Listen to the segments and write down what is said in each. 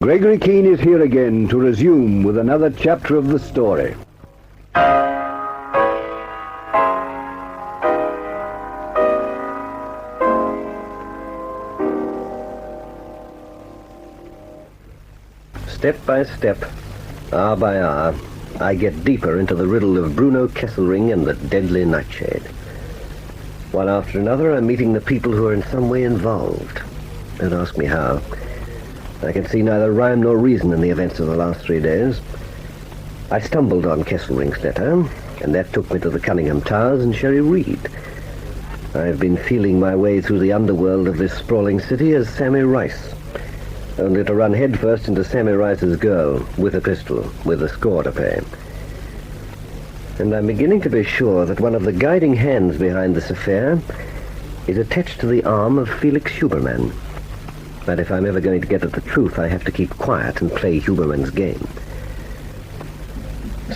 Gregory Keene is here again to resume with another chapter of the story. Step by step, hour by hour, I get deeper into the riddle of Bruno Kesselring and the deadly NightShade. One after another, I'm meeting the people who are in some way involved. Don't ask me how. I can see neither rhyme nor reason in the events of the last 3 days. I stumbled on Kesselring's letter, and that took me to the Cunningham Towers and Sherry Reed. I've been feeling my way through the underworld of this sprawling city as Sammy Rice, only to run headfirst into Sammy Rice's girl, with a pistol, with a score to pay. And I'm beginning to be sure that one of the guiding hands behind this affair is attached to the arm of Felix Huberman. But if I'm ever going to get at the truth, I have to keep quiet and play Huberman's game.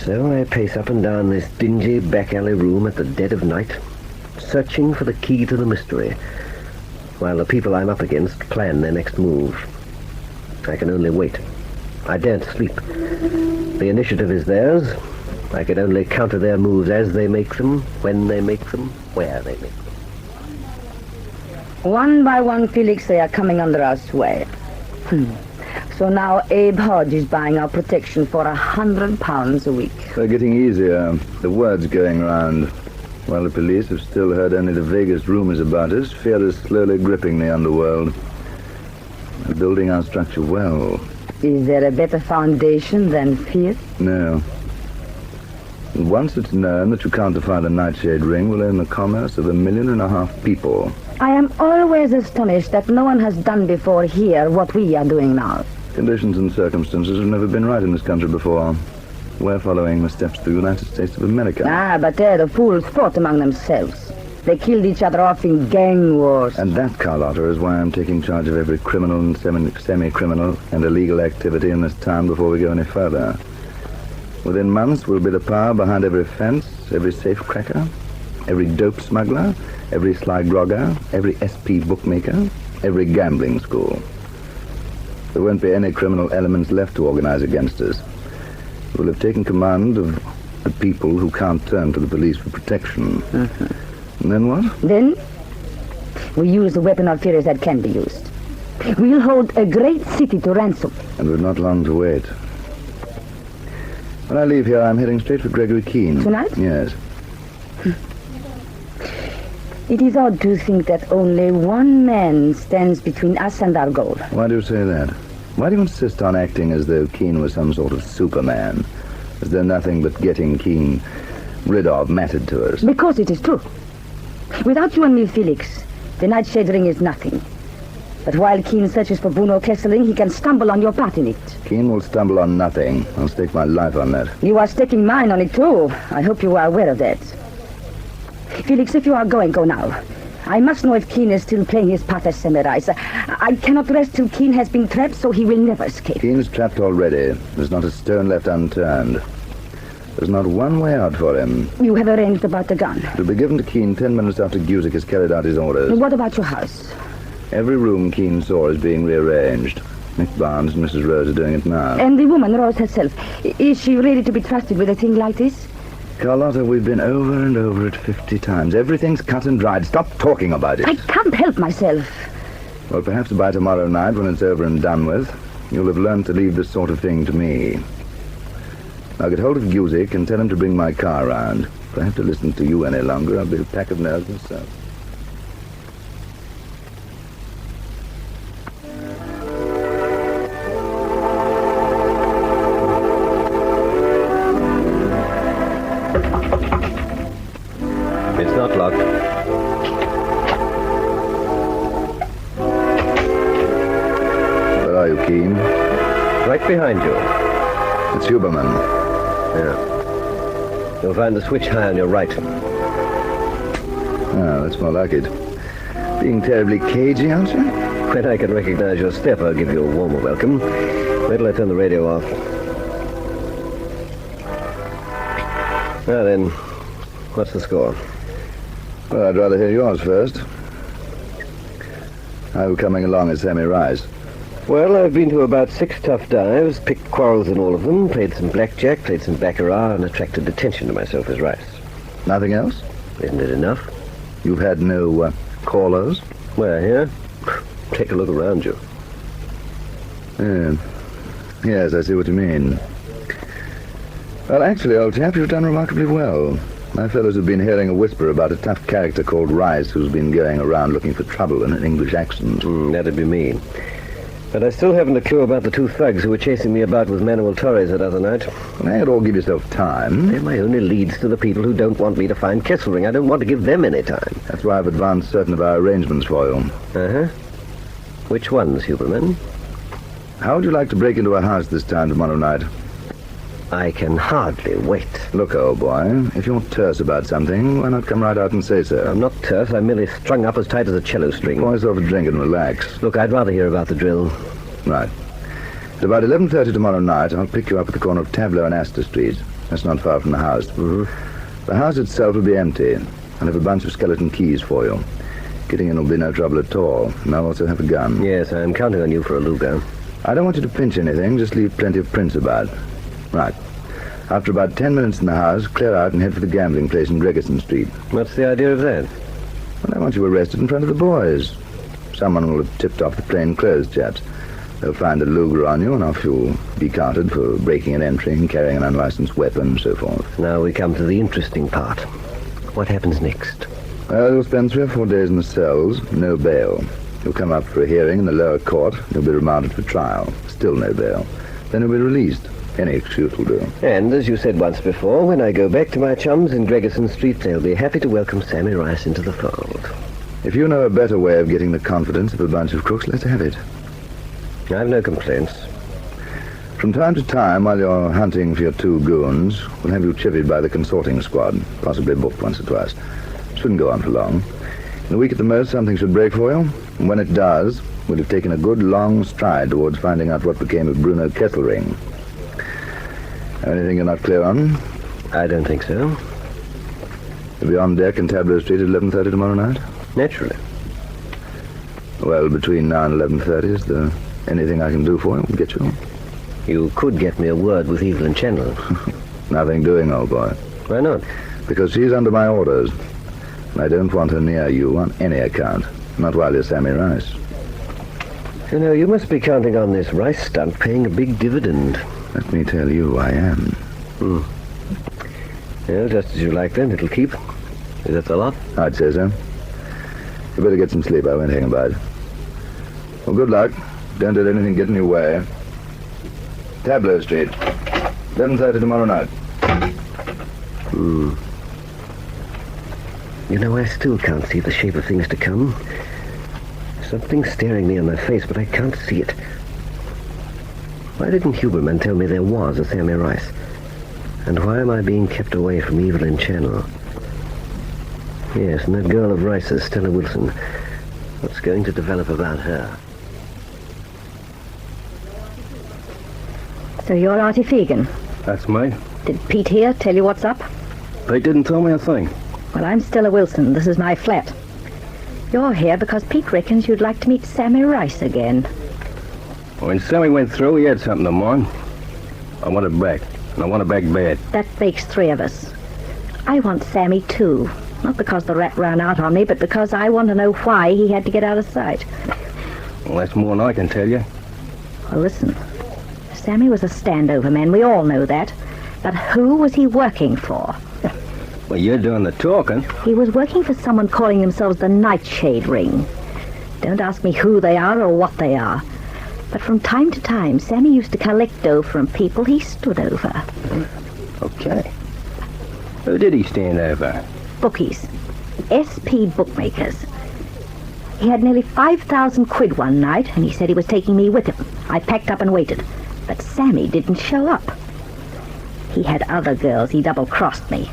So I pace up and down this dingy back-alley room at the dead of night, searching for the key to the mystery, while the people I'm up against plan their next move. I can only wait. I daren't sleep. The initiative is theirs. I can only counter their moves as they make them, when they make them, where they make them. One by one, Felix, they are coming under our sway. So now Abe Hodge is buying our protection for £100 a week. They're getting easier. The word's going round. While the police have still heard only the vaguest rumors about us, fear is slowly gripping the underworld. They're building our structure well. Is there a better foundation than fear? No. And once it's known that you counterfeit the NightShade ring will own the commerce of 1.5 million people. I am always astonished that no one has done before here what we are doing now. Conditions and circumstances have never been right in this country before. We're following the steps of the United States of America. But the fools fought among themselves. They killed each other off in gang wars. And that, Carlotta, is why I'm taking charge of every criminal and semi-criminal and illegal activity in this town before we go any further. Within months, we'll be the power behind every fence, every safe cracker, every dope smuggler, every sly grogger, every SP bookmaker, every gambling school. There won't be any criminal elements left to organize against us. We'll have taken command of the people who can't turn to the police for protection. And then what? Then we use the weapon of fear that can be used. We'll hold a great city to ransom. And we've not long to wait. When I leave here, I'm heading straight for Gregory Keene. Tonight? Yes. It is odd to think that only one man stands between us and our goal. Why do you say that? Why do you insist on acting as though Keene was some sort of Superman? As though nothing but getting Keene rid of mattered to us? Because it is true. Without you and me, Felix, the NightShade ring is nothing. But while Keene searches for Bruno Kesselring, he can stumble on your part in it. Keene will stumble on nothing. I'll stake my life on that. You are staking mine on it, too. I hope you are aware of that. Felix, if you are going, go now. I must know if Keene is still playing his part as Sammy Rice. I cannot rest till Keene has been trapped, so he will never escape. Keene's trapped already. There's not a stone left unturned. There's not one way out for him. You have arranged about the gun. It'll be given to Keene 10 minutes after Gusick has carried out his orders. What about your house? Every room Keene saw is being rearranged. Nick Barnes and Mrs. Rose are doing it now. And the woman, Rose herself, is she really to be trusted with a thing like this? Carlotta, we've been over and over it 50 times. Everything's cut and dried. Stop talking about it. I can't help myself. Well, perhaps by tomorrow night, when it's over and done with, you'll have learned to leave this sort of thing to me. Now get hold of Gusick and tell him to bring my car round. If I have to listen to you any longer, I'll be a pack of nerves myself. It's not locked. Where are you, Keene? Right behind you. It's Huberman. Yeah. You'll find the switch high on your right. Ah, that's more like it. Being terribly cagey, aren't you? When I can recognize your step, I'll give you a warmer welcome. Wait till I turn the radio off. Now then, what's the score? Well, I'd rather hear yours first. How are you coming along as Sammy Rice? Well, I've been to about 6 tough dives, picked quarrels in all of them, played some blackjack, played some baccarat, and attracted attention to myself as Rice. Nothing else? Isn't it enough? You've had no callers? Where, here? Take a look around you. Yes, I see what you mean. Well, actually, old chap, you've done remarkably well. My fellows have been hearing a whisper about a tough character called Rice who's been going around looking for trouble in an English accent. That'd be me. But I still haven't a clue about the 2 thugs who were chasing me about with Manuel Torres that other night. Well, hang it all, give yourself time. They're my only leads to the people who don't want me to find Kesselring. I don't want to give them any time. That's why I've advanced certain of our arrangements for you. Uh-huh. Which ones, Huberman? How would you like to break into a house this time tomorrow night? I can hardly wait. Look, old boy, if you're terse about something, why not come right out and say so? I'm not terse. I'm merely strung up as tight as a cello string. Pour yourself a drink and relax. Look, I'd rather hear about the drill. Right. At about 11:30 tomorrow night, I'll pick you up at the corner of Tableau and Astor Street. That's not far from the house. The house itself will be empty. I'll have a bunch of skeleton keys for you. Getting in will be no trouble at all. And I'll also have a gun. Yes, I'm counting on you for a Luger. I don't want you to pinch anything. Just leave plenty of prints about. Right. After about 10 minutes in the house, clear out and head for the gambling place in Gregerson Street. What's the idea of that? Well, I want you arrested in front of the boys. Someone will have tipped off the plain-clothes chaps. They'll find a Luger on you, and off you'll be counted for breaking and entering, carrying an unlicensed weapon, and so forth. Now we come to the interesting part. What happens next? Well, you'll spend 3 or 4 days in the cells, no bail. You'll come up for a hearing in the lower court. You'll be remanded for trial. Still no bail. Then you'll be released. Any excuse will do. And, as you said once before, when I go back to my chums in Gregerson Street, they'll be happy to welcome Sammy Rice into the fold. If you know a better way of getting the confidence of a bunch of crooks, let's have it. I've no complaints. From time to time, while you're hunting for your 2 goons, we'll have you chivied by the consorting squad, possibly booked once or twice. Shouldn't go on for long. In a week at the most, something should break for you. And when it does, we'll have taken a good long stride towards finding out what became of Bruno Kesselring. Anything you're not clear on? I don't think so. You'll be on deck in Tableau Street at 11:30 tomorrow night? Naturally. Well, between now and 11:30, is there anything I can do for you? Get you? You could get me a word with Evelyn Chandler. Nothing doing, old boy. Why not? Because she's under my orders. And I don't want her near you on any account. Not while you're Sammy Rice. You know, you must be counting on this Rice stunt paying a big dividend. Let me tell you, I am. Well, just as you like then, it'll keep. Is that the lot? I'd say so. You better get some sleep. I won't hang about. Well, good luck. Don't let anything get in your way. Tableau Street. 11:30 tomorrow night. You know, I still can't see the shape of things to come. Something's staring me in my face, but I can't see it. Why didn't Huberman tell me there was a Sammy Rice? And why am I being kept away from Evelyn Chandler? Yes, and that girl of Rice's, Stella Wilson. What's going to develop about her? So you're Artie Fegan. That's me. Did Pete here tell you what's up? They didn't tell me a thing. Well, I'm Stella Wilson. This is my flat. You're here because Pete reckons you'd like to meet Sammy Rice again. When Sammy went through, he had something of mine. I want it back, and I want it back bad. That makes 3 of us. I want Sammy, too. Not because the rat ran out on me, but because I want to know why he had to get out of sight. Well, that's more than I can tell you. Well, listen. Sammy was a standover man. We all know that. But who was he working for? Well, you're doing the talking. He was working for someone calling themselves the NightShade Ring. Don't ask me who they are or what they are. But from time to time, Sammy used to collect dough from people he stood over. Okay. Who did he stand over? Bookies. SP bookmakers. He had nearly 5,000 quid one night, and he said he was taking me with him. I packed up and waited. But Sammy didn't show up. He had other girls. He double-crossed me.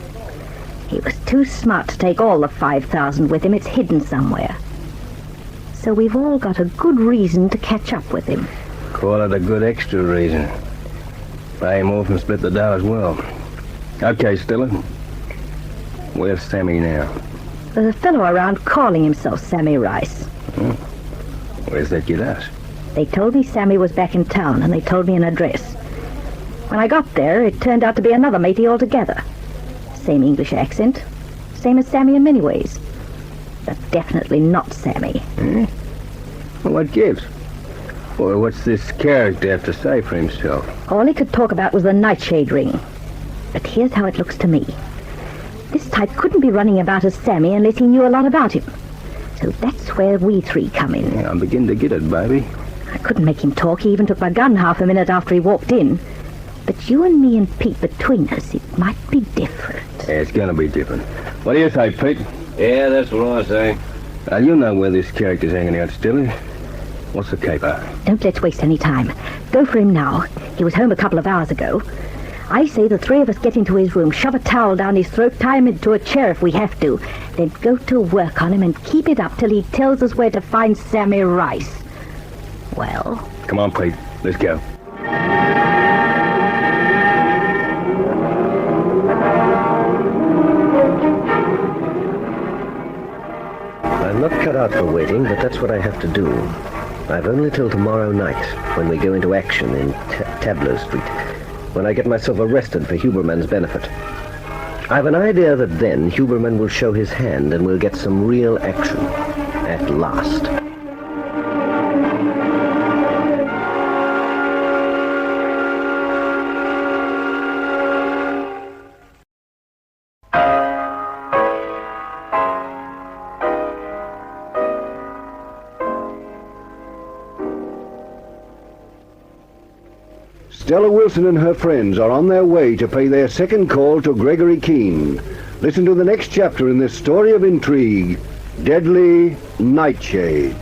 He was too smart to take all the 5,000 with him. It's hidden somewhere. So we've all got a good reason to catch up with him. Call it a good extra reason. Pay him off and split the dough as well. Okay, Stella. Where's Sammy now? There's a fellow around calling himself Sammy Rice. Where's that get us? They told me Sammy was back in town, and they told me an address. When I got there, it turned out to be another matey altogether. Same English accent. Same as Sammy in many ways. But definitely not Sammy. Well, what gives? Or what's this character have to say for himself? All he could talk about was the NightShade ring. But here's how it looks to me. This type couldn't be running about as Sammy unless he knew a lot about him. So that's where we three come in. Yeah, I'm beginning to get it, baby. I couldn't make him talk. He even took my gun half a minute after he walked in. But you and me and Pete between us, it might be different. Yeah, it's gonna be different. What do you say, Pete? Yeah, that's what I say. Now, you know where this character's hanging out, Stiller. What's the caper? Don't let's waste any time. Go for him now. He was home a couple of hours ago. I say the three of us get into his room, shove a towel down his throat, tie him into a chair if we have to, then go to work on him and keep it up till he tells us where to find Sammy Rice. Well? Come on, Pete. Let's go. I'm not cut out for waiting, but that's what I have to do. I've only till tomorrow night, when we go into action in Tableau Street, when I get myself arrested for Huberman's benefit. I've an idea that then Huberman will show his hand and we'll get some real action. At last. Stella Wilson and her friends are on their way to pay their second call to Gregory Keene. Listen to the next chapter in this story of intrigue, Deadly Nightshade.